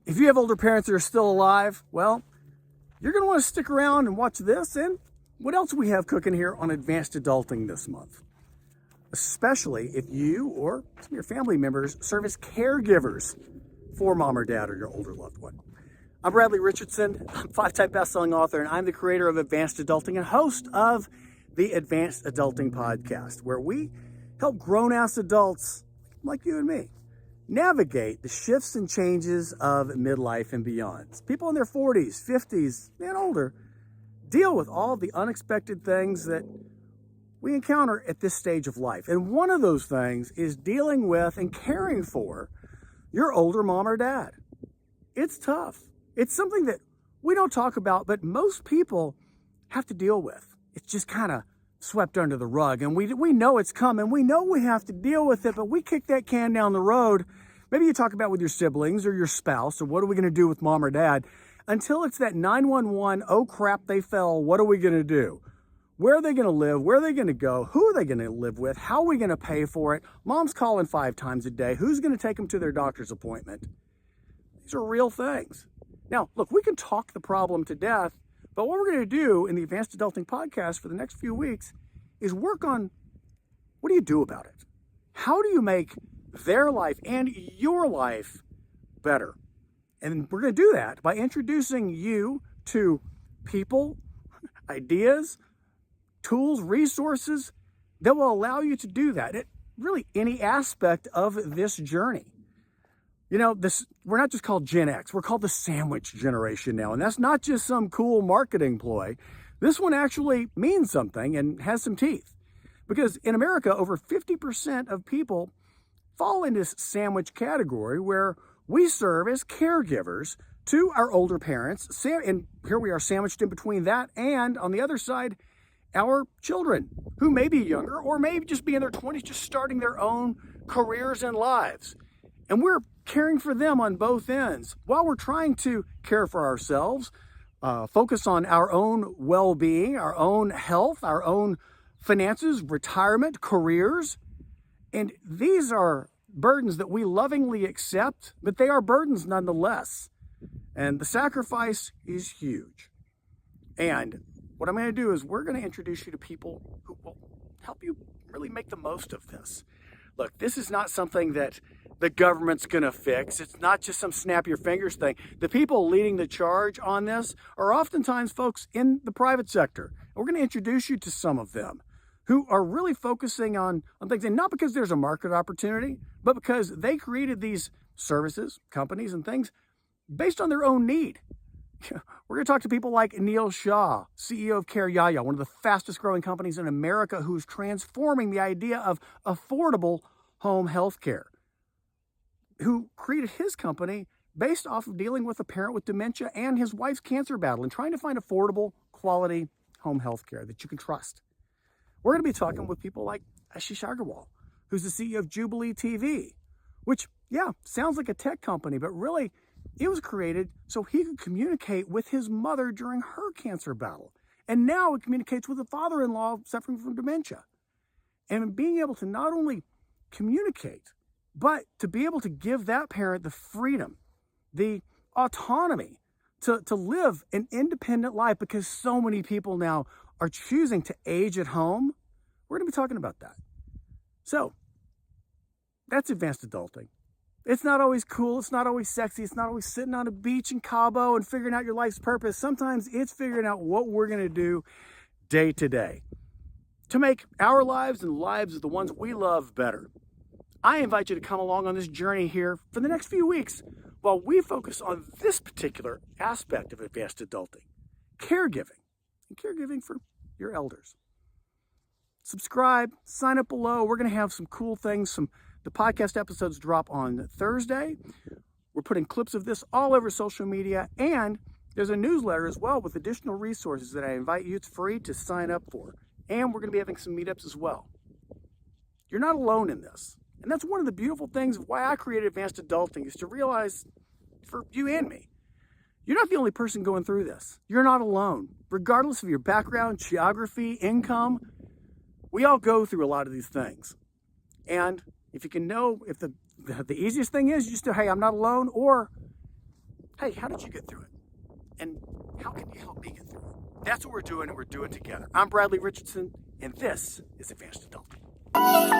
If you have older parents that are still alive, well, you're going to want to stick around and watch this and what else we have cooking here on Advanced Adulting this month, especially if you or some of your family members serve as caregivers for mom or dad or your older loved one. I'm Bradley Richardson. I'm a 5-time best-selling author, and I'm the creator of Advanced Adulting and host of the Advanced Adulting podcast, where we help grown-ass adults like you and me navigate the shifts and changes of midlife and beyond. People in their 40s, 50s, and older deal with all the unexpected things that we encounter at this stage of life. And one of those things is dealing with and caring for your older mom or dad. It's tough. It's something that we don't talk about, but most people have to deal with. It's just kind of swept under the rug, and we know it's coming. We know we have to deal with it, but we kick that can down the road. Maybe you talk about with your siblings or your spouse, or what are we going to do with mom or dad, until it's that 911, oh crap, they fell, what are we going to do? Where are they going to live? Where are they going to go? Who are they going to live with? How are we going to pay for it? Mom's calling 5 times a day. Who's going to take them to their doctor's appointment? These are real things. Now, look, we can talk the problem to death, but what we're going to do in the Advanced Adulting podcast for the next few weeks is work on what do you do about it? How do you make their life and your life better? And we're going to do that by introducing you to people, ideas, tools, resources that will allow you to do that at really any aspect of this journey. You know, we're not just called Gen X, we're called the sandwich generation now. And that's not just some cool marketing ploy. This one actually means something and has some teeth. Because in America, over 50% of people fall in this sandwich category where we serve as caregivers to our older parents. And here we are sandwiched in between that and, on the other side, our children who may be younger or may just be in their 20s, just starting their own careers and lives. And we're caring for them on both ends while we're trying to care for ourselves, focus on our own well-being, our own health, our own finances, retirement, careers. And these are burdens that we lovingly accept, but they are burdens nonetheless. And the sacrifice is huge. And what I'm going to do is we're going to introduce you to people who will help you really make the most of this. Look, this is not something that the government's going to fix. It's not just some snap your fingers thing. The people leading the charge on this are oftentimes folks in the private sector. We're going to introduce you to some of them who are really focusing on things, and not because there's a market opportunity, but because they created these services, companies, and things based on their own need. We're going to talk to people like Neil Shah, CEO of Care Yaya, one of the fastest growing companies in America, who's transforming the idea of affordable home health care, who created his company based off of dealing with a parent with dementia and his wife's cancer battle and trying to find affordable, quality home health care that you can trust. We're going to be talking with people like Ashish Agarwal, who's the CEO of Jubilee TV, which, sounds like a tech company, but really it was created so he could communicate with his mother during her cancer battle. And now it communicates with a father-in-law suffering from dementia. And being able to not only communicate, but to be able to give that parent the freedom, the autonomy to live an independent life, because so many people now are choosing to age at home. We're going to be talking about that. So that's advanced adulting. It's not always cool. It's not always sexy. It's not always sitting on a beach in Cabo and figuring out your life's purpose. Sometimes it's figuring out what we're going to do day to day to make our lives and the lives of the ones we love better. I invite you to come along on this journey here for the next few weeks while we focus on this particular aspect of advanced adulting, caregiving, and caregiving for your elders. Subscribe, sign up below. We're going to have some cool things. The podcast episodes drop on Thursday. We're putting clips of this all over social media, and there's a newsletter as well with additional resources that I invite you. It's free to sign up for. And we're going to be having some meetups as well. You're not alone in this. And that's one of the beautiful things of why I created Advanced Adulting, is to realize for you and me, you're not the only person going through this. You're not alone. Regardless of your background, geography, income, we all go through a lot of these things. And if you can know, if the easiest thing is just to, hey, I'm not alone, or hey, how did you get through it? And how can you help me get through it? That's what we're doing, and we're doing it together. I'm Bradley Richardson, and this is Advanced Adulting.